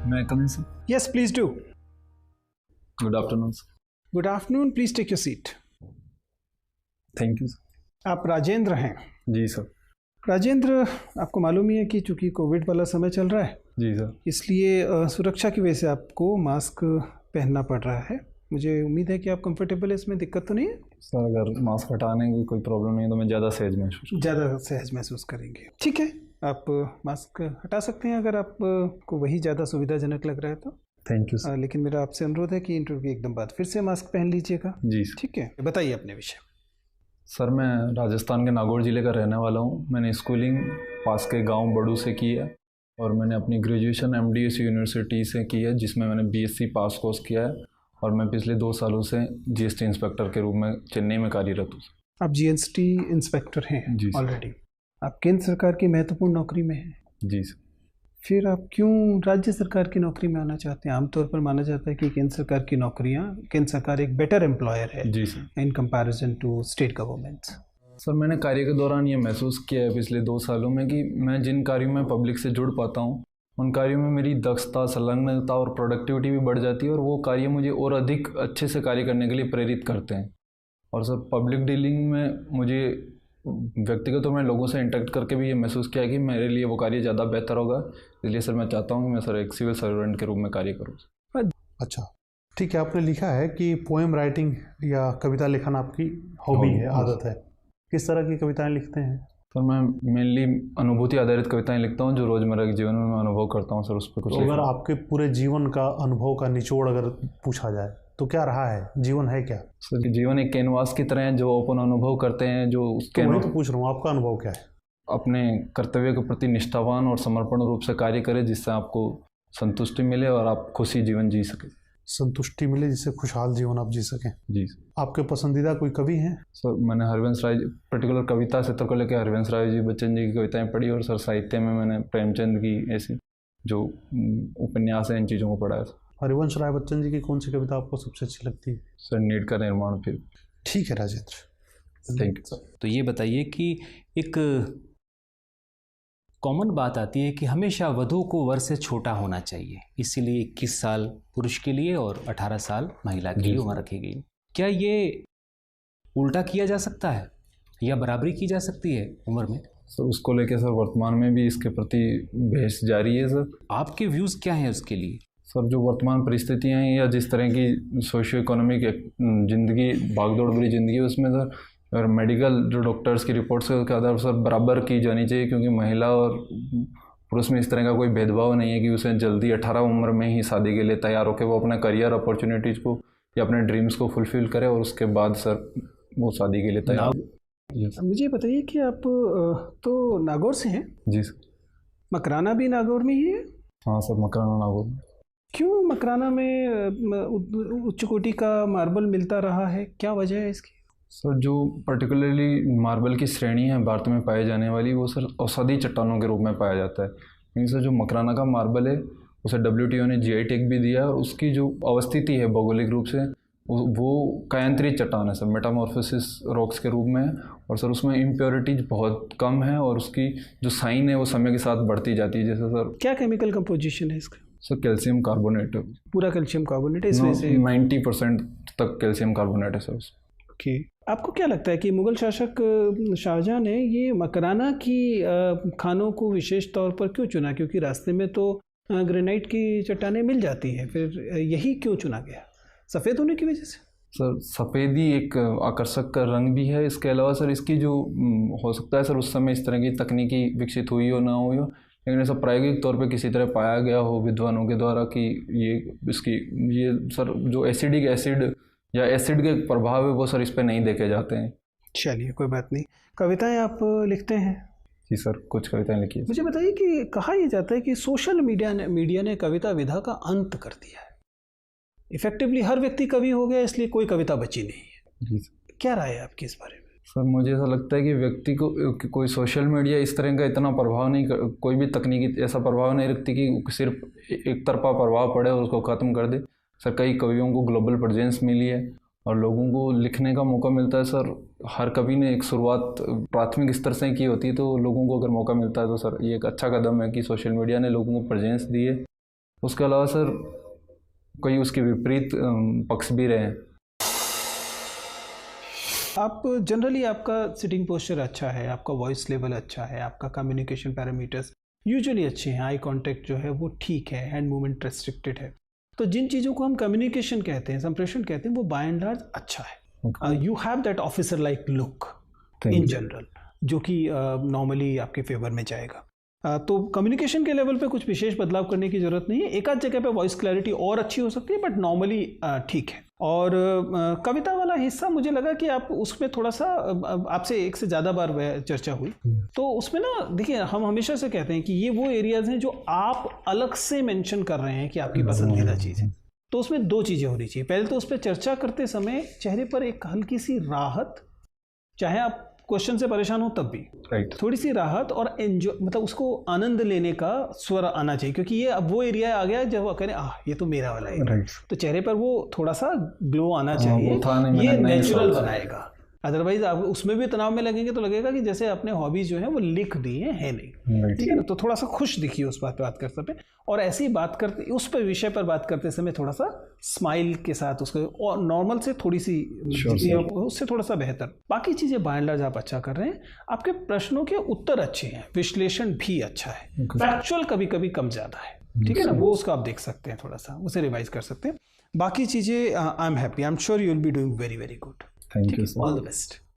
May I come in, sir? Yes, please do. Good afternoon, sir. Good afternoon. Please take your seat. Thank you, sir. आप राजेंद्र हैं? जी sir. Rajendra, आपको मालूम ही है कि चूंकि कोविड वाला समय चल रहा है, जी सर, इसलिए सुरक्षा की वजह से आपको मास्क पहनना पड़ रहा है। मुझे उम्मीद है कि आप कंफर्टेबल है, इसमें दिक्कत तो नहीं है? सर अगर मास्क हटाने की कोई प्रॉब्लम नहीं है तो मैं ज़्यादा सहज महसूस करेंगे। ठीक है, आप मास्क हटा सकते हैं अगर आपको वही ज़्यादा सुविधाजनक लग रहा है तो। Thank you sir. लेकिन मेरा आपसे अनुरोध है कि इंटरव्यू के एकदम बाद फिर से मास्क पहन लीजिएगा। जी सर। ठीक है, बताइए अपने विषय। सर मैं राजस्थान के नागौर ज़िले का रहने वाला हूँ। मैंने स्कूलिंग पास के गांव बड़ू से की है और मैंने अपनी ग्रेजुएशन MDSU यूनिवर्सिटी से की है, जिसमें मैंने BSc पास कोर्स किया है और मैं पिछले 2 सालों से GST इंस्पेक्टर के रूप में चेन्नई में कार्यरत हूँ। आप GST इंस्पेक्टर हैं जी ऑलरेडी। आप केंद्र सरकार की महत्वपूर्ण नौकरी में हैं। जी सर। फिर आप क्यों राज्य सरकार की नौकरी में आना चाहते हैं? आमतौर पर माना जाता है कि केंद्र सरकार की नौकरियां, केंद्र सरकार एक बेटर एम्प्लॉयर है जी sir in comparison to state governments. Sir मैंने कार्य के दौरान ये महसूस किया है पिछले 2 सालों में कि मैं जिन कार्यों में पब्लिक से जुड़ पाता हूँ उन कार्यों में मेरी दक्षता, संलग्नता और प्रोडक्टिविटी भी बढ़ जाती है और वो कार्य मुझे और अधिक अच्छे से कार्य करने के लिए प्रेरित करते हैं। और सर पब्लिक डीलिंग में मुझे व्यक्तिगत तौर में लोगों से इंटरेक्ट करके भी ये महसूस किया कि मेरे लिए वो कार्य ज़्यादा बेहतर होगा। इसलिए सर मैं चाहता हूँ कि मैं सर एक सिविल सर्वेंट के रूप में कार्य करूँ। अच्छा, ठीक है। आपने लिखा है कि पोएम राइटिंग या कविता लिखना आपकी हॉबी है, आदत है। किस तरह की कविताएं लिखते हैं? सर मैं मेनली अनुभूति आधारित कविताएं लिखता हूँ जो रोज़मर्रा के जीवन में मैं अनुभव करता हूँ सर, उस पर कुछ। तो अगर आपके पूरे जीवन का अनुभव का निचोड़ अगर पूछा जाए तो क्या रहा है? जीवन है क्या? सर जीवन एक कैनवास की तरह है जो अपन अनुभव करते हैं। जो उस वही तो पूछ रहा हूँ, आपका अनुभव क्या है? अपने कर्तव्य के प्रति निष्ठावान और समर्पण रूप से कार्य करें जिससे आपको संतुष्टि मिले और आप खुशी जीवन जी सकें। संतुष्टि मिले जिससे खुशहाल जीवन आप जी सकें। जी। आपके पसंदीदा कोई कवि हैं? सर मैंने हरिवंश राय पर्टिकुलर कविता क्षेत्र को लेकर हरिवंश राय जी बच्चन जी की कविताएं पढ़ी और सर साहित्य में मैंने प्रेमचंद की ऐसी जो उपन्यास है इन चीज़ों को पढ़ा है। हरिवंश राय बच्चन जी की कौन सी कविता आपको सबसे अच्छी लगती है? सर नीड का निर्माण। फिर ठीक है राजेंद्र, थैंक यू। तो ये बताइए कि एक कॉमन बात आती है कि हमेशा वधू को वर से छोटा होना चाहिए, इसीलिए 21 साल पुरुष के लिए और 18 साल महिला के लिए उम्र रखी गई। क्या ये उल्टा किया जा सकता है या बराबरी की जा सकती है उम्र में? सर उसको लेकर सर वर्तमान में भी इसके प्रति बहस जारी है सर। आपके व्यूज़ क्या हैं उसके लिए? सर जो वर्तमान परिस्थितियाँ हैं या जिस तरह की सोशियो इकोनॉमिक ज़िंदगी, भागदौड़ भरी ज़िंदगी है, उसमें सर और मेडिकल जो डॉक्टर्स की रिपोर्ट्स के आधार पर सर बराबर की जानी चाहिए, क्योंकि महिला और पुरुष में इस तरह का कोई भेदभाव नहीं है कि उसे जल्दी 18 उम्र में ही शादी के लिए तैयार होकर वो अपने करियर अपॉर्चुनिटीज़ को या अपने ड्रीम्स को फुलफिल करे और उसके बाद सर वो शादी के लिए तैयार। मुझे बताइए कि आप तो नागौर से हैं? जी सर। मकराना भी नागौर में ही है? हाँ सर, मकराना नागौर में। क्यों मकराना में उच्च कोटि का मार्बल मिलता रहा है, क्या वजह है इसकी? सर जो पर्टिकुलरली मार्बल की श्रेणी है भारत में पाई जाने वाली, वो सर औषधि चट्टानों के रूप में पाया जाता है। लेकिन सर जो मकराना का मार्बल है उसे WTO ने GI टैग भी दिया है और उसकी जो अवस्थिति है भौगोलिक रूप से वो कायांतरित चट्टान है सर, मेटामॉर्फोसिस रॉक्स के रूप में है और सर उसमें इम्प्योरिटीज बहुत कम है और उसकी जो साइन है वो समय के साथ बढ़ती जाती है। जैसे सर क्या केमिकल कंपोजिशन है इसका? सर कैल्शियम कार्बोनेट है। पूरा कैल्शियम कार्बोनेट है इसमें से? 90% तक कैल्शियम कार्बोनेट है सर। ओके, आपको क्या लगता है कि मुग़ल शासक शाहजहां ने ये मकराना की खानों को विशेष तौर पर क्यों चुना? क्योंकि रास्ते में तो ग्रेनाइट की चट्टानें मिल जाती हैं, फिर यही क्यों चुना गया? सफ़ेद होने की वजह से? सर सफ़ेदी एक आकर्षक का रंग भी है। इसके अलावा सर इसकी जो हो सकता है सर उस समय इस तरह की तकनीकी विकसित हुई हो ना हुई हो, लेकिन ऐसा प्रायोगिक तौर पे किसी तरह पाया गया हो विद्वानों के द्वारा कि ये सर जो एसिडिक एसिड या एसिड के प्रभाव है वो सर इस पर नहीं देखे जाते हैं। चलिए कोई बात नहीं। कविताएं आप लिखते हैं? जी सर, कुछ कविताएं लिखी है। मुझे बताइए कि कहा यह जाता है कि सोशल मीडिया ने कविता विधा का अंत कर दिया है। इफेक्टिवली हर व्यक्ति कवि हो गया, इसलिए कोई कविता बची नहीं है। जी सर। क्या राय है आपकी इस बारे में? सर मुझे ऐसा लगता है कि व्यक्ति को कोई सोशल मीडिया इस तरह का इतना प्रभाव नहीं कोई भी तकनीकी ऐसा प्रभाव नहीं रखती कि सिर्फ एक तरफा प्रभाव पड़े और उसको ख़त्म कर दे। सर कई कवियों को ग्लोबल प्रेजेंस मिली है और लोगों को लिखने का मौका मिलता है। सर हर कवि ने एक शुरुआत प्राथमिक स्तर से की होती है, तो लोगों को अगर मौका मिलता है तो सर ये एक अच्छा कदम है कि सोशल मीडिया ने लोगों को प्रेजेंस दी है उसके अलावा सर कई उसके विपरीत पक्ष भी रहे हैं। आप जनरली आपका सिटिंग पोस्चर अच्छा है, आपका वॉइस लेवल अच्छा है, आपका कम्युनिकेशन पैरामीटर्स यूजुअली अच्छे हैं, आई कांटेक्ट जो है वो ठीक है, हैंड मूवमेंट रेस्ट्रिक्टेड है। तो जिन चीज़ों को हम कम्युनिकेशन कहते हैं, संप्रेषण कहते हैं, वो बाय एंड लार्ज अच्छा है। You have that officer like look in general, जो कि नॉर्मली आपके फेवर में जाएगा। तो कम्युनिकेशन के लेवल पे कुछ विशेष बदलाव करने की ज़रूरत नहीं है। एक आध जगह पे वॉइस क्लैरिटी और अच्छी हो सकती है, बट नॉर्मली ठीक है। और कविता वाला हिस्सा मुझे लगा कि आप उसमें थोड़ा सा, आपसे एक से ज़्यादा बार चर्चा हुई, तो उसमें ना देखिए, हम हमेशा से कहते हैं कि ये वो एरियाज़ हैं जो आप अलग से मेंशन कर रहे हैं कि आपकी पसंदीदा चीज़ है। तो उसमें दो चीज़ें होनी चाहिए। पहले तो उस पर चर्चा करते समय चेहरे पर एक हल्की सी राहत, चाहे आप क्वेश्चन से परेशान हो तब भी, राइट, थोड़ी सी राहत और एंजॉय, मतलब उसको आनंद लेने का स्वर आना चाहिए, क्योंकि ये अब वो एरिया आ गया जब वो कह रहे ये तो मेरा वाला है, राइट, तो चेहरे पर वो थोड़ा सा ग्लो आना चाहिए, ये नेचुरल बनाएगा। अदरवाइज आप उसमें भी तनाव में लगेंगे तो लगेगा कि जैसे अपने हॉबीज जो है वो लिख दी है नहीं, ठीक है ना। तो थोड़ा सा खुश दिखिए उस बात पे बात करते समय, और ऐसी बात करते, उस पर विषय पर बात करते समय थोड़ा सा स्माइल के साथ उसको, और नॉर्मल से थोड़ी सी उससे थोड़ा सा बेहतर। बाकी चीज़ें बाय एंड लार्ज आप अच्छा कर रहे हैं, आपके प्रश्नों के उत्तर अच्छे हैं, विश्लेषण भी अच्छा है, फैक्चुअल कभी कभी कम ज़्यादा है, ठीक है ना, वो उसको आप देख सकते हैं, थोड़ा सा उसे रिवाइज कर सकते हैं। बाकी चीज़ें I am happy, I am sure you will be doing very very good. Thank you, all the best.